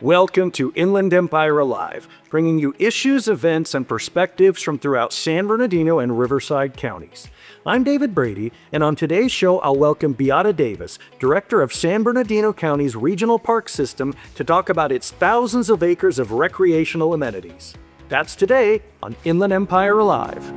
Welcome to Inland Empire Alive, bringing you issues, events, and perspectives from throughout San Bernardino and Riverside counties. I'm David Brady, and on today's show, I'll welcome Beata Davis, Director of San Bernardino County's Regional Park System, to talk about its thousands of acres of recreational amenities. That's today on Inland Empire Alive.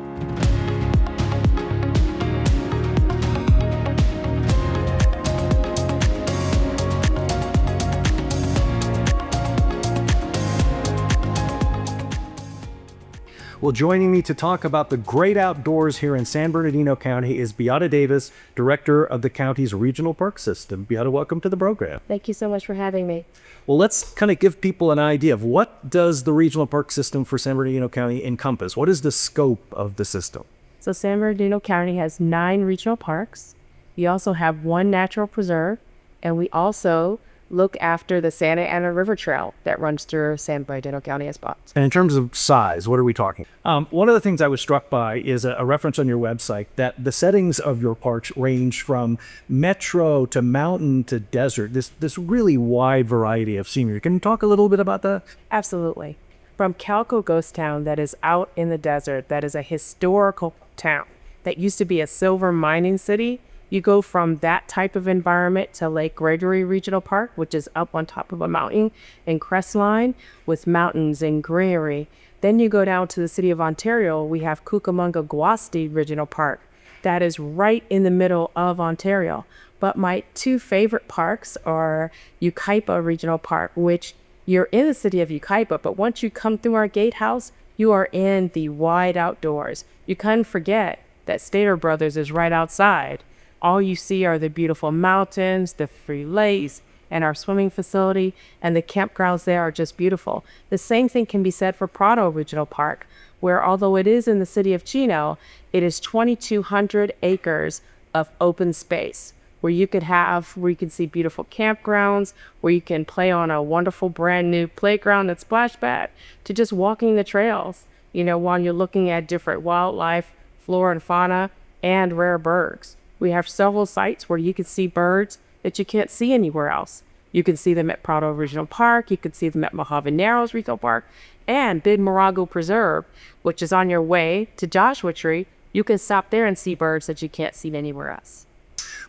Well, joining me to talk about the great outdoors here in San Bernardino County is Beata Davis, Director of the county's Regional Park System. Beata, welcome to the program. Thank you so much for having me. Well, let's kind of give people an idea of what does the Regional Park System for San Bernardino County encompass? What is the scope of the system? So San Bernardino County has 9 regional parks. We also have 1 natural preserve, and we also look after the Santa Ana River Trail that runs through San Bernardino County as well. And in terms of size, what are we talking? One of the things I was struck by is a reference on your website that the settings of your parks range from metro to mountain to desert, this really wide variety of scenery. Can you talk a little bit about that? Absolutely. From Calco Ghost Town that is out in the desert, that is a historical town that used to be a silver mining city. You go from that type of environment to Lake Gregory Regional Park, which is up on top of a mountain in Crestline with mountains and greenery. Then you go down to the city of Ontario. We have Cucamonga Guasti Regional Park. That is right in the middle of Ontario. But my 2 favorite parks are Yucaipa Regional Park, which you're in the city of Yucaipa, but once you come through our gatehouse, you are in the wide outdoors. You kind of forget that Stater Brothers is right outside. All you see are the beautiful mountains, the free lakes, and our swimming facility, and the campgrounds there are just beautiful. The same thing can be said for Prado Regional Park, where although it is in the city of Chino, it is 2,200 acres of open space where you can see beautiful campgrounds, where you can play on a wonderful brand new playground and splash pad, to just walking the trails, while you're looking at different wildlife, flora and fauna, and rare birds. We have several sites where you can see birds that you can't see anywhere else. You can see them at Prado Regional Park. You can see them at Mojave Narrows Regional Park and Big Morago Preserve, which is on your way to Joshua Tree. You can stop there and see birds that you can't see anywhere else.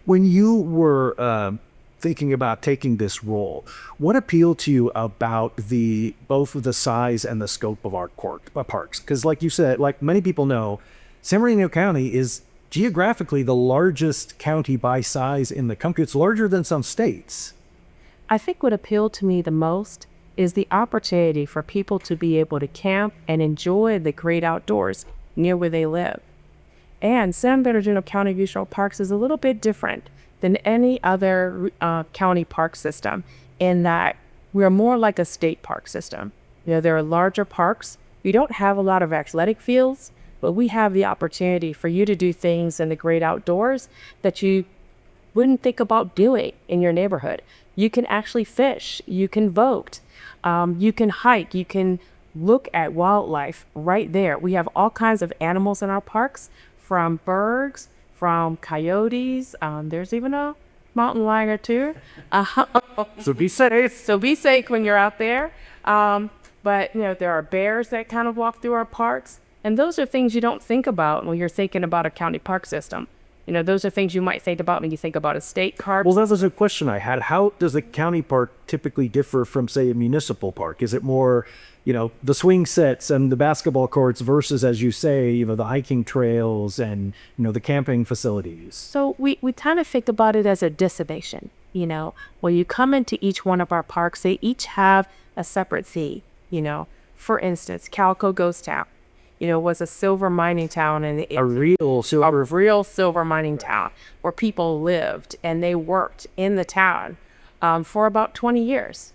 When you were thinking about taking this role, what appealed to you about both the size and the scope of our parks? Because like you said, like many people know, San Bernardino County is geographically the largest county by size in the country. It's larger than some states. I think what appealed to me the most is the opportunity for people to be able to camp and enjoy the great outdoors near where they live. And San Bernardino County Regional Parks is a little bit different than any other county park system in that we're more like a state park system. There are larger parks. We don't have a lot of athletic fields, but we have the opportunity for you to do things in the great outdoors that you wouldn't think about doing in your neighborhood. You can actually fish, you can boat, you can hike, you can look at wildlife right there. We have all kinds of animals in our parks, from birds, from coyotes. There's even a mountain lion or 2. So be safe. So be safe when you're out there. But there are bears that kind of walk through our parks. And those are things you don't think about when you're thinking about a county park system. Those are things you might think about when you think about a state park. Well, that was a question I had. How does a county park typically differ from, say, a municipal park? Is it more, the swing sets and the basketball courts versus, as you say, the hiking trails and, the camping facilities? So we kind of think about it as a destination. When you come into each one of our parks, they each have a separate theme. For instance, Calco Ghost Town. Was a silver mining town, and a real silver mining town where people lived and they worked in the town for about 20 years,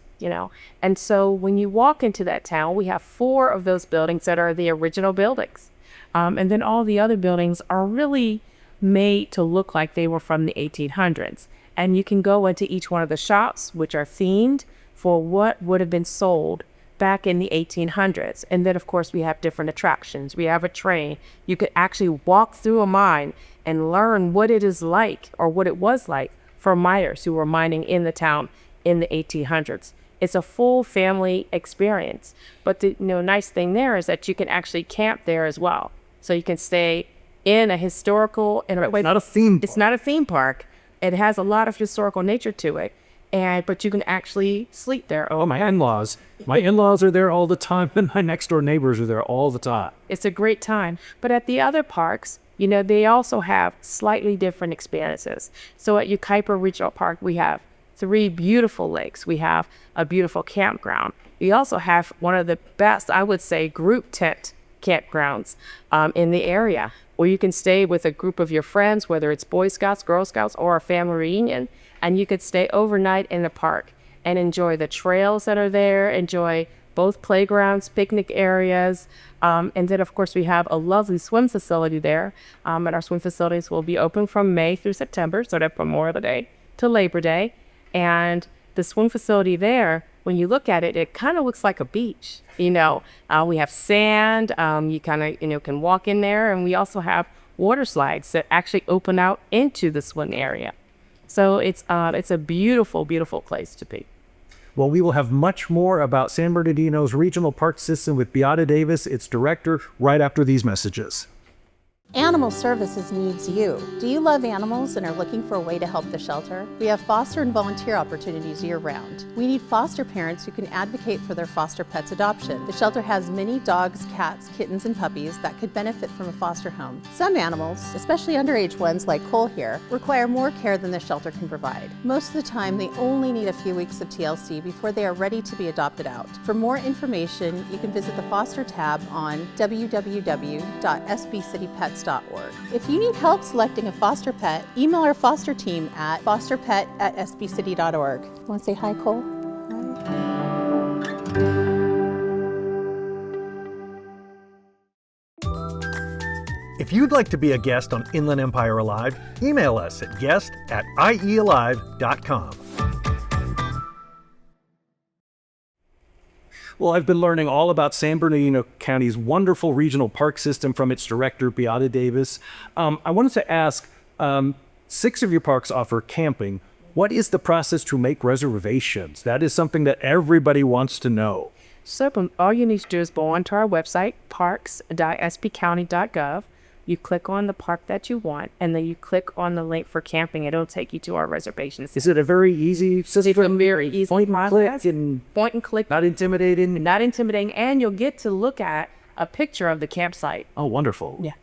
And so when you walk into that town, we have 4 of those buildings that are the original buildings. And then all the other buildings are really made to look like they were from the 1800s. And you can go into each one of the shops, which are themed for what would have been sold back in the 1800s. And then, of course, we have different attractions. We have a train. You could actually walk through a mine and learn what it is like, or what it was like for miners who were mining in the town in the 1800s. It's a full family experience. But the nice thing there is that you can actually camp there as well. So you can stay in a historical, It's not a theme it's park. not a theme park. It has a lot of historical nature to it. But you can actually sleep there. Oh, my in-laws. My in-laws are there all the time, and my next-door neighbors are there all the time. It's a great time. But at the other parks, they also have slightly different experiences. So at Yucaipa Regional Park, we have 3 beautiful lakes. We have a beautiful campground. We also have one of the best, I would say, group tent campgrounds in the area, where you can stay with a group of your friends, whether it's Boy Scouts, Girl Scouts, or a family reunion, and you could stay overnight in the park and enjoy the trails that are there, enjoy both playgrounds, picnic areas, and then of course we have a lovely swim facility there, and our swim facilities will be open from May through September, so that's from Memorial Day to Labor Day. And the swim facility there, when you look at it, it kind of looks like a beach. We have sand, you kind of can walk in there, and we also have water slides that actually open out into the swim area. So it's a beautiful, beautiful place to be. Well, we will have much more about San Bernardino's regional park system with Beata Davis, its director, right after these messages. Animal Services needs you. Do you love animals and are looking for a way to help the shelter? We have foster and volunteer opportunities year-round. We need foster parents who can advocate for their foster pets' adoption. The shelter has many dogs, cats, kittens, and puppies that could benefit from a foster home. Some animals, especially underage ones like Cole here, require more care than the shelter can provide. Most of the time, they only need a few weeks of TLC before they are ready to be adopted out. For more information, you can visit the Foster tab on www.sbcitypets.org. If you need help selecting a foster pet, email our foster team at fosterpet@sbcity.org. Want to say hi, Cole? If you'd like to be a guest on Inland Empire Alive, email us at guest@iealive.com. Well, I've been learning all about San Bernardino County's wonderful regional park system from its director, Beata Davis. I wanted to ask, 6 of your parks offer camping. What is the process to make reservations? That is something that everybody wants to know. So all you need to do is go onto our website, parks.sbcounty.gov. You click on the park that you want, and then you click on the link for camping. It'll take you to our reservations. Is it a very easy system? It's a very easy Point and click and point and click. not intimidating? Not intimidating, and you'll get to look at a picture of the campsite. Oh, wonderful. Yeah.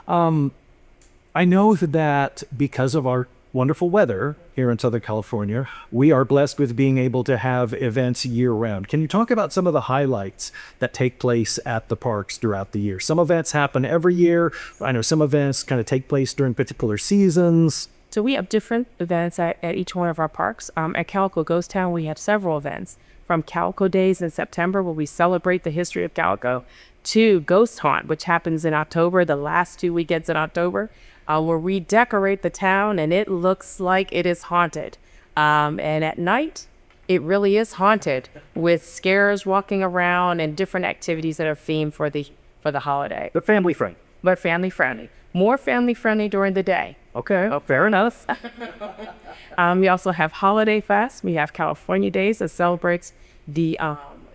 I know that because of our wonderful weather here in Southern California, we are blessed with being able to have events year-round. Can you talk about some of the highlights that take place at the parks throughout the year? Some events happen every year. I know some events kind of take place during particular seasons. So we have different events at each one of our parks. At Calico Ghost Town, we have several events. From Calico Days in September, where we celebrate the history of Calico, to Ghost Haunt, which happens in October, the last 2 weekends in October, where we decorate the town and it looks like it is haunted. And at night, it really is haunted, with scares walking around and different activities that are themed for the holiday. But family friendly. But family friendly. More family friendly during the day. Okay, fair enough. We also have Holiday Fest. We have California Days that celebrates the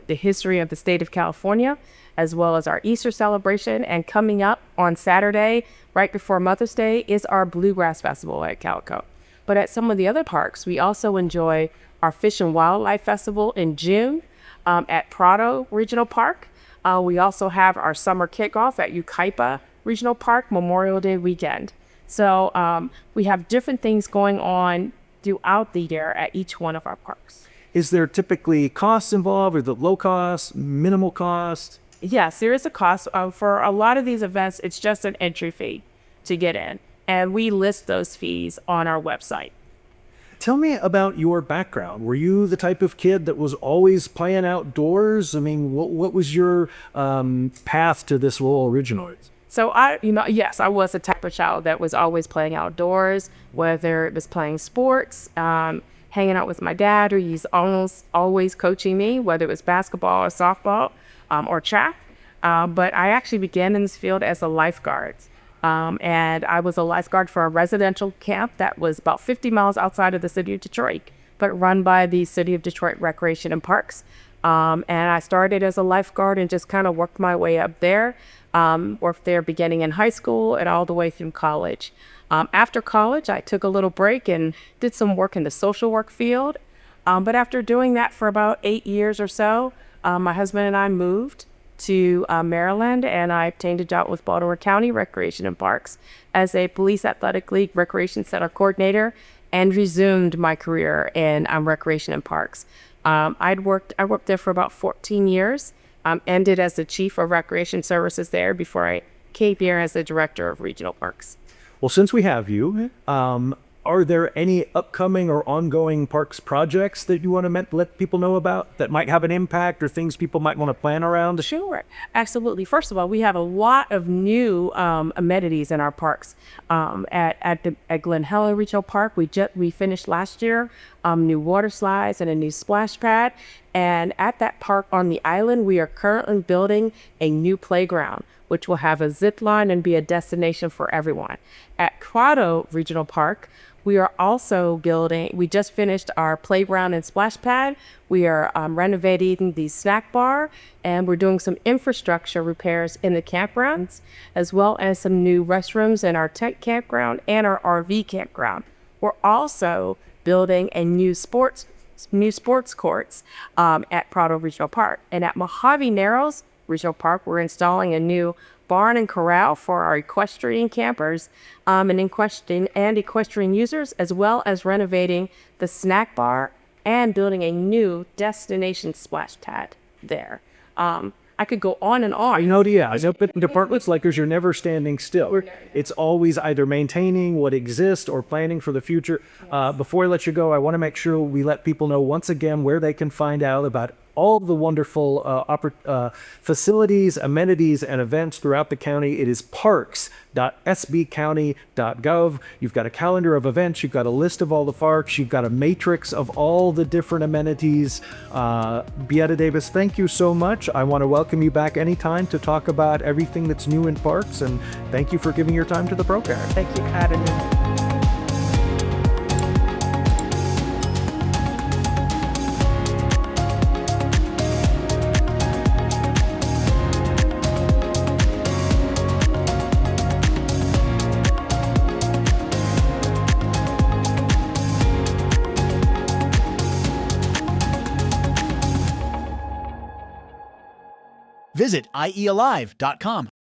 history of the state of California, as well as our Easter celebration. And coming up on Saturday, right before Mother's Day, is our Bluegrass Festival at Calico. But at some of the other parks, we also enjoy our Fish and Wildlife Festival in June at Prado Regional Park. We also have our summer kickoff at Yucaipa Regional Park Memorial Day weekend. So we have different things going on throughout the year at each one of our parks. Is there typically costs involved, or the low cost, minimal cost? Yes, there is a cost. For a lot of these events, it's just an entry fee to get in. And we list those fees on our website. Tell me about your background. Were you the type of kid that was always playing outdoors? I mean, what was your path to this all originate? So yes, I was the type of child that was always playing outdoors, whether it was playing sports, hanging out with my dad, or he's almost always coaching me, whether it was basketball or softball or track. But I actually began in this field as a lifeguard. And I was a lifeguard for a residential camp that was about 50 miles outside of the city of Detroit. but run by the City of Detroit Recreation and Parks. And I started as a lifeguard and just kind of worked my way up there. Worked there beginning in high school and all the way through college. After college, I took a little break and did some work in the social work field. But after doing that for about 8 years or so, my husband and I moved to Maryland, and I obtained a job with Baltimore County Recreation and Parks as a police athletic league recreation center coordinator, and resumed my career in recreation and parks. I worked there for about 14 years, ended as the chief of recreation services there before I came here as the director of regional parks. Well, since we have you, are there any upcoming or ongoing parks projects that you want to let people know about that might have an impact, or things people might want to plan around? Sure, absolutely. First of all, we have a lot of new amenities in our parks. At Glen Helen Regional Park, we finished last year new water slides and a new splash pad. And at that park on the island, we are currently building a new playground, which will have a zip line and be a destination for everyone. At Quado Regional Park, we are also we just finished our playground and splash pad. We are renovating the snack bar, and we're doing some infrastructure repairs in the campgrounds, as well as some new restrooms in our tent campground and our RV campground. We're also building a new sports courts at Prado Regional Park. And at Mojave Narrows Regional Park, we're installing a new barn and corral for our equestrian campers and equestrian users, as well as renovating the snack bar and building a new destination splash pad there. I could go on and on. I know in departments like yours, you're never standing still. It's always either maintaining what exists or planning for the future. Before I let you go, I want to make sure we let people know once again where they can find out about all the wonderful facilities, amenities, and events throughout the county. It is parks.sbcounty.gov. You've got a calendar of events. You've got a list of all the parks. You've got a matrix of all the different amenities. Beata Davis, thank you so much. I want to welcome you back anytime to talk about everything that's new in parks, and thank you for giving your time to the program. Thank you, Adam. Visit iealive.com.